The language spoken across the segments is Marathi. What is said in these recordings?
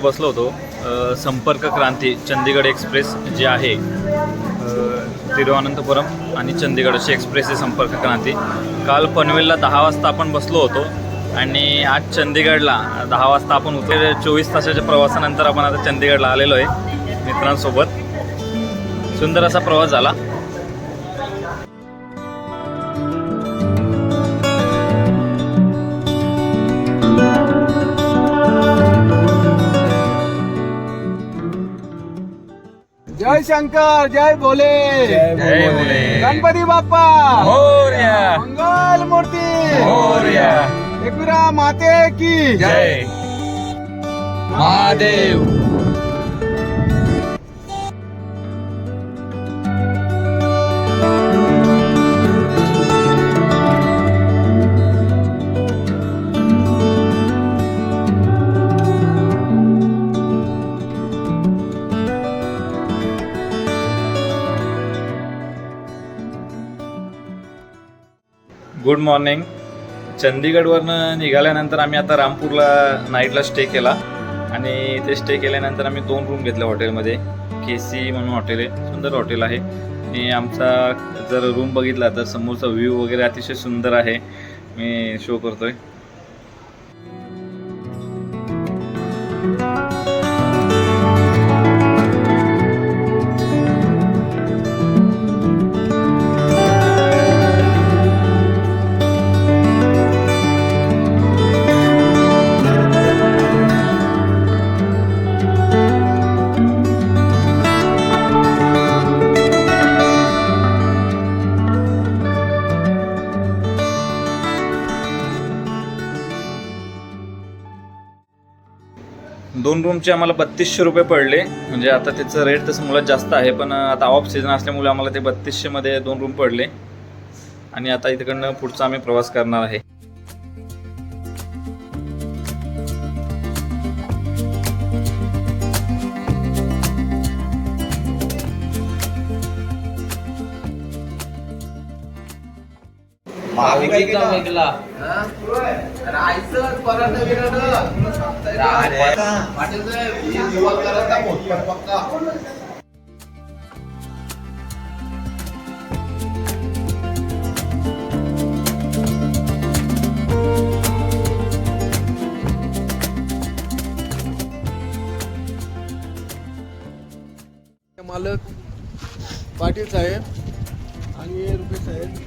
बसलो होतो संपर्क क्रांती चंदीगड एक्सप्रेस जे आहे तिरुवनंतपुरम आणि चंदीगड अशी एक्सप्रेस आहे संपर्क क्रांती. काल पनवेलला 10 वाजता आपण बसलो होतो आणि आज चंदीगडला 10 वाजता आपण उतर 24 तासाच्या प्रवासानंतर आपण आता चंदीगडला आलेलो आहे मित्रांसोबत. सुंदर असा प्रवास झाला. जय शंकर, जय भोले, जय भोले. गणपती बाप्पा मोरया, मंगल मूर्ती मोरया. एकविरा माते की जय महादेव. Good morning. चंदीगडवरनं निघाल्यानंतर आम्ही आता रामपूरला नाईटला स्टे केला आणि ते स्टे केल्यानंतर आम्ही 2 रूम घेतल्या हॉटेलमध्ये. KC म्हणून हॉटेल आहे, सुंदर हॉटेल आहे. आणि आमचा जर रूम बघितला तर समोरचा व्ह्यू वगैरे अतिशय सुंदर आहे. मी शो करतोय. दोन रूमचे आम्हाला 3200 रुपये पडले. म्हणजे आता त्याचं रेट तसं मुळात जास्त आहे, पण आता ऑफ सीझन असल्यामुळे आम्हाला ते 3200 मध्ये 2 रूम पडले. आणि आता इकडनं पुढचा आम्ही प्रवास करणार आहे. मालक पाटील साहेब आणि रुपे साहेब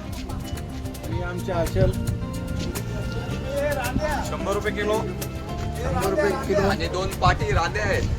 आणि आमचे आचल 100 रुपये किलो. 100 रुपये किलो आणि 2 पाटी रांदे आहेत.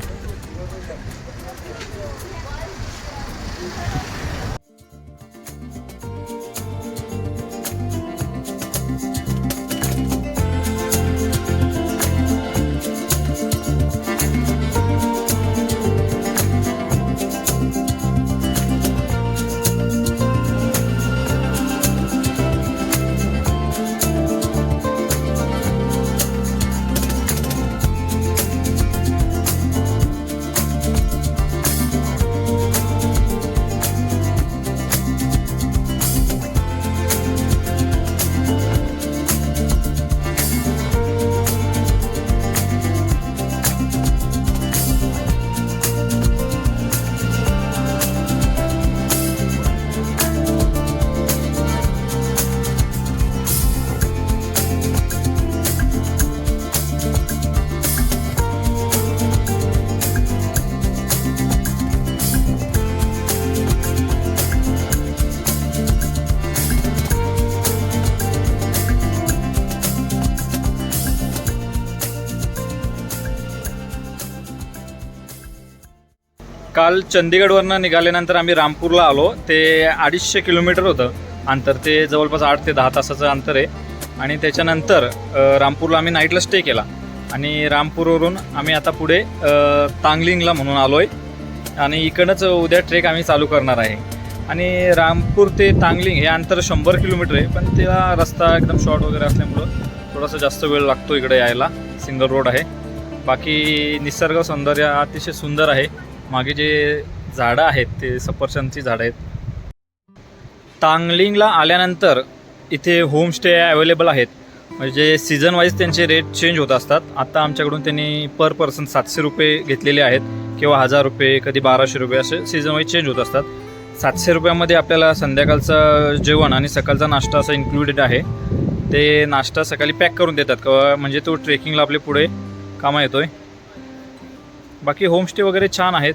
काल चंदीगडवरनं निघाल्यानंतर आम्ही रामपूरला आलो. ते 250 किलोमीटर होतं अंतर. ते जवळपास 8 ते 10 तासाचं अंतर आहे. आणि त्याच्यानंतर रामपूरला आम्ही नाईटला स्टे केला आणि रामपूरवरून आम्ही आता पुढे तांगलिंगला म्हणून आलो आहे. आणि इकडनंच उद्या ट्रेक आम्ही चालू करणार आहे. आणि रामपूर ते तांगलिंग हे अंतर 100 किलोमीटर आहे, पण त्याला रस्ता एकदम शॉर्ट वगैरे असल्यामुळं थोडासा जास्त वेळ लागतो इकडे यायला. सिंगल रोड आहे. बाकी निसर्ग सौंदर्य अतिशय सुंदर आहे. मागे जे झाडं आहेत ते सफरचंदची झाडं आहेत. तांगलिंगला आल्यानंतर इथे होमस्टे अवेलेबल आहेत. म्हणजे सीझन वाईज त्यांचे रेट चेंज होत असतात. आता आमच्याकडून त्यांनी पर पर्सन 700 रुपये घेतलेले आहेत किंवा 1000 रुपये, कधी 1200 रुपये असे सीझन वाईज चेंज होत असतात. 700 रुपयामध्ये आपल्याला संध्याकाळचं जेवण आणि सकाळचा नाश्ता असं इन्क्लुडेड आहे. ते नाश्ता सकाळी पॅक करून देतात किंवा म्हणजे तो ट्रेकिंगला आपले पुढे कामा येतोय. बाकी होमस्टे वगैरे छान आहेत.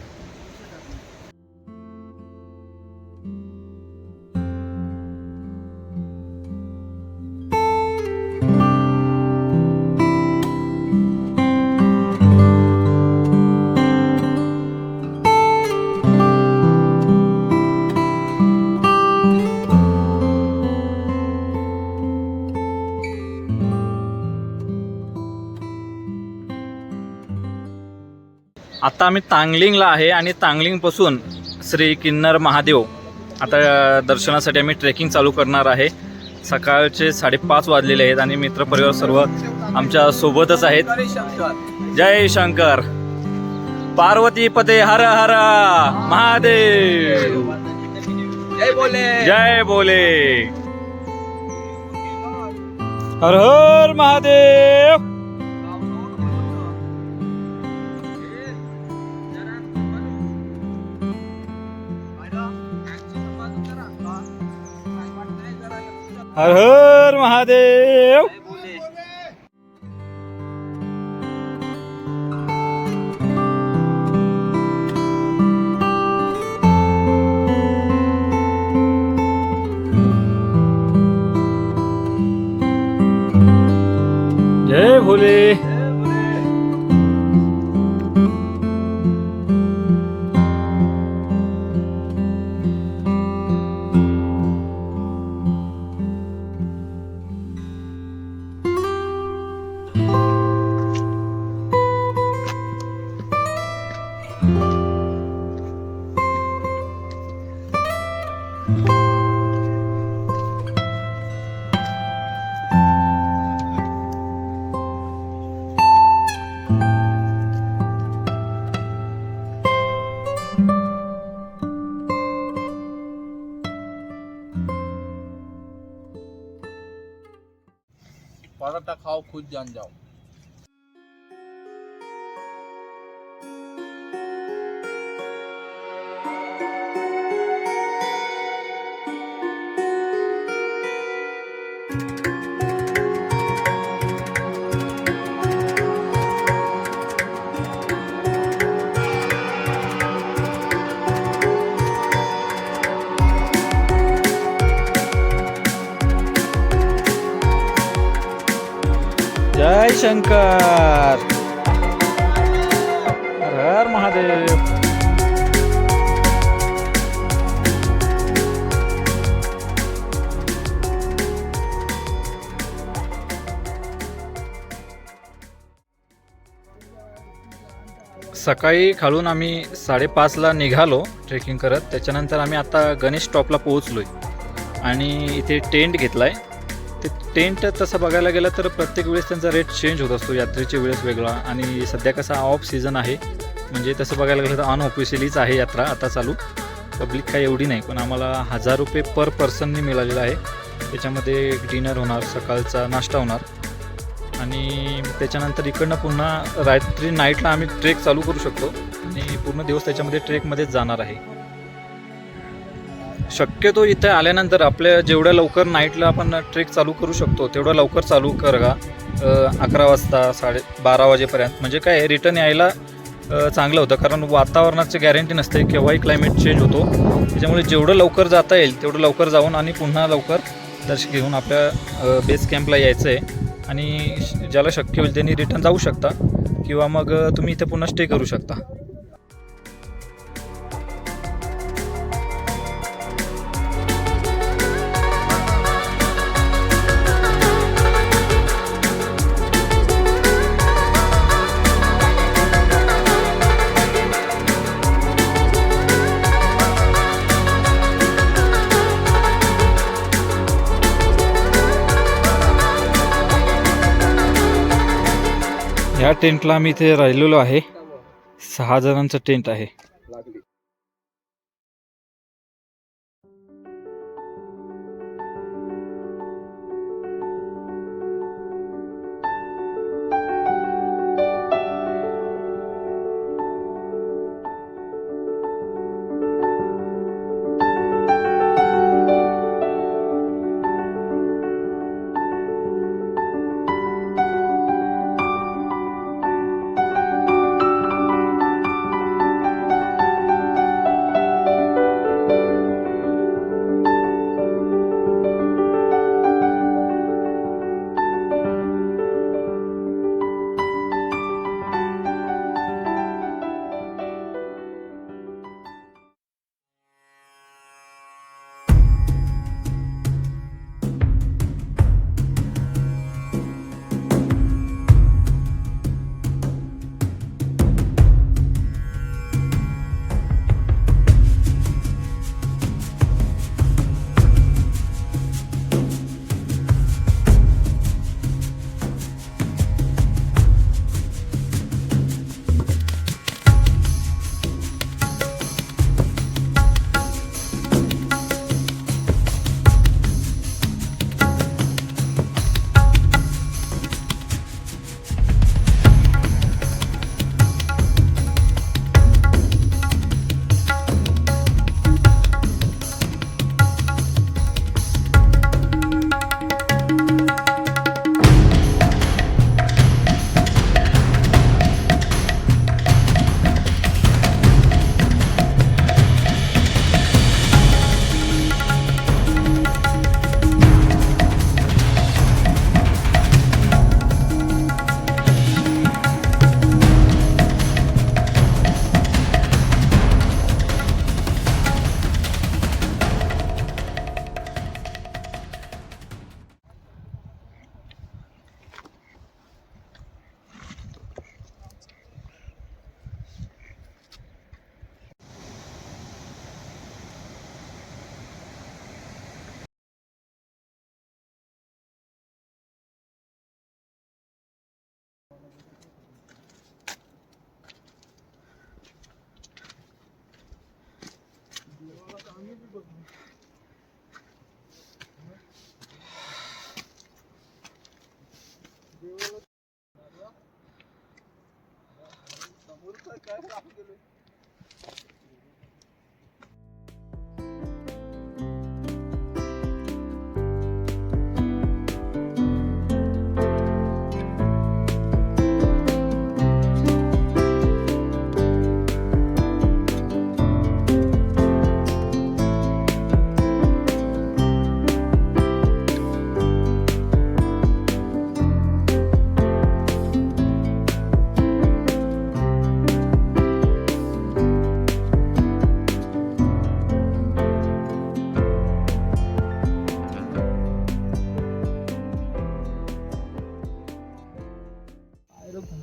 आता आम्ही तांगलिंगला आहे आणि तांगलिंगपासून श्री किन्नर महादेव आता दर्शनासाठी आम्ही ट्रेकिंग चालू करणार आहे. सकाळचे 5:30 वाजलेले आहेत आणि मित्रपरिवार सर्व आमच्या सोबतच आहेत. जय शंकर, पार्वती पते हर हर महादेव, जय बोले. जय बोले, हर हर महादेव. हर हर महादेव. जय भोले. पराठा खाओ खुद जान जाओ. जय शंकर, हर हर महादेव. सकाळी खालून आम्ही 5:30ला निघालो ट्रेकिंग करत. त्याच्यानंतर आम्ही आता गणेश टॉपला पोहोचलोय आणि इथे टेंट घेतलाय. ते टेंट तसं बघायला गेलं तर प्रत्येक वेळेस त्यांचा रेट चेंज होत असतो. यात्रेच्या वेळेस वेगळा आणि सध्या कसा ऑफ सीझन आहे, म्हणजे तसं बघायला गेलं तर अनऑफिशियलीच आहे यात्रा आता चालू. पब्लिक काही एवढी नाही, पण आम्हाला 1000 रुपये पर पर्सननी मिळालेला आहे. त्याच्यामध्ये डिनर होणार, सकाळचा नाश्ता होणार आणि त्याच्यानंतर इकडनं पुन्हा रात्री नाईटला आम्ही ट्रेक चालू करू शकतो आणि पूर्ण दिवस त्याच्यामध्ये ट्रेकमध्येच जाणार आहे. शक्यतो इथे आल्यानंतर आपल्या जेवढ्या लवकर नाईटला आपण ट्रेक चालू करू शकतो तेवढं लवकर चालू कर का. 11 वाजता 12:30 वाजेपर्यंत, म्हणजे काय रिटर्न यायला चांगलं होतं, कारण वातावरणाची गॅरंटी नसते, केव्हाही क्लायमेट चेंज होतो. त्याच्यामुळे जेवढं लवकर जाता येईल तेवढं लवकर जाऊन आणि पुन्हा लवकर दर्शन घेऊन आपल्या बेस कॅम्पला यायचं आहे. आणि ज्याला शक्य होईल त्यांनी रिटर्न जाऊ शकता किंवा मग तुम्ही इथे पुन्हा स्टे करू शकता. ह्या टेंटला आम्ही इथे राहिलेलो आहे. 6 जणांचं टेंट आहे.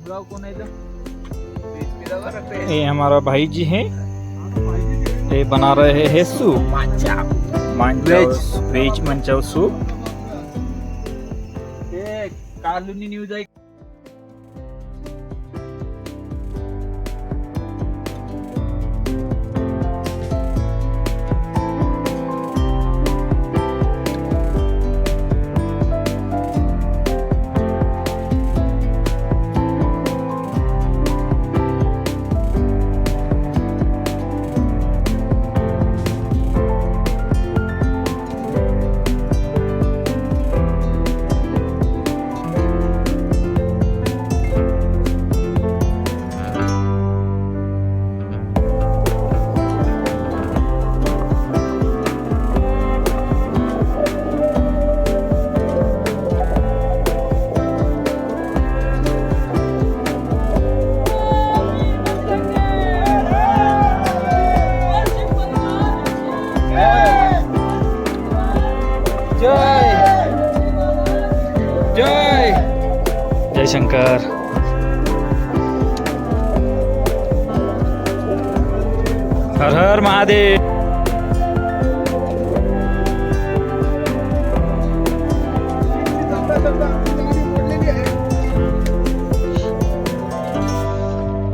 गाव कौन है ये हमारा भाई जी है, ये बना रहे हैं soup, veg Manchow soup. Colony news आहे. जय शंकर. हर हर महादेव.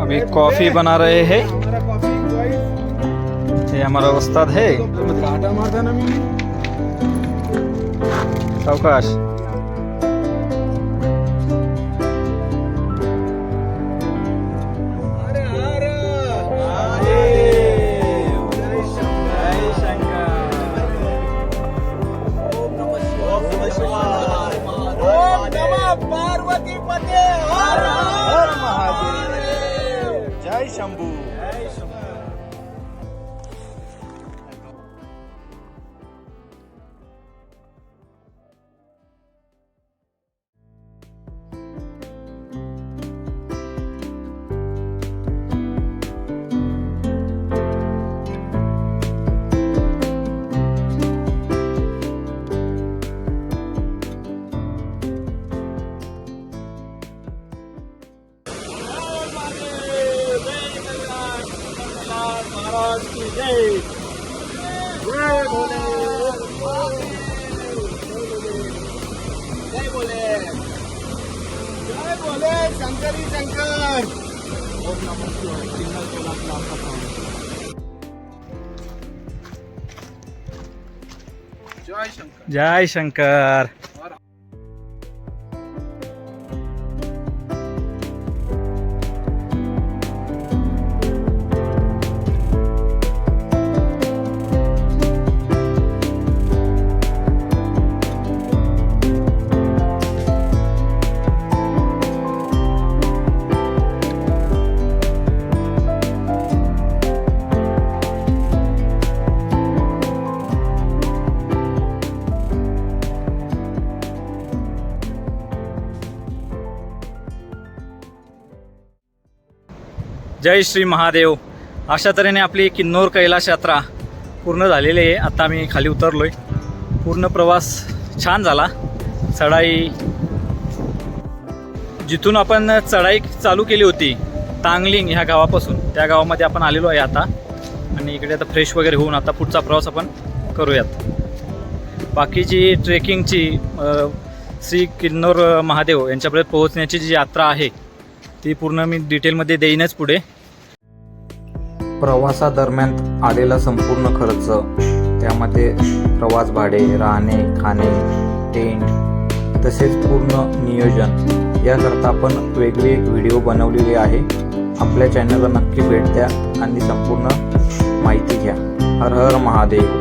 अभी कॉफी बना रहे हैं. ये हमारा उस्ताद है सावकाश. पार्वती पते हर हर महादेव. जय शंभू. महाराज की जय. जय भोले. जय भोले. जय भोले. शंकरी शंकर. ओम नमः शिवाय. सिंगल चला जय शंकर. जय शंकर. जय श्री महादेव. अशा तऱ्हेने आपली किन्नौर कैलाश यात्रा पूर्ण झालेली आहे. आता आम्ही खाली उतरलो आहे. पूर्ण प्रवास छान झाला. चढाई जिथून आपण चढाई चालू केली होती तांगलिंग ह्या गावापासून, त्या गावामध्ये आपण आलेलो आहे आता. आणि इकडे आता फ्रेश वगैरे होऊन आता पुढचा प्रवास आपण करूयात. बाकीची ट्रेकिंगची श्री किन्नौर महादेव यांच्यापर्यंत पोहोचण्याची जी यात्रा आहे ती पूर्ण मी डिटेलमध्ये देईनच पुढे. प्रवासादरम्यान आलेला संपूर्ण खर्च, त्यामध्ये प्रवास भाडे, राहणे, खाणे, टेंट तसेच पूर्ण नियोजन याकरता आपण वेगळी व्हिडिओ बनवलेली आहे. आपल्या चॅनलला नक्की भेट द्या आणि संपूर्ण माहिती घ्या. हर हर महादेव.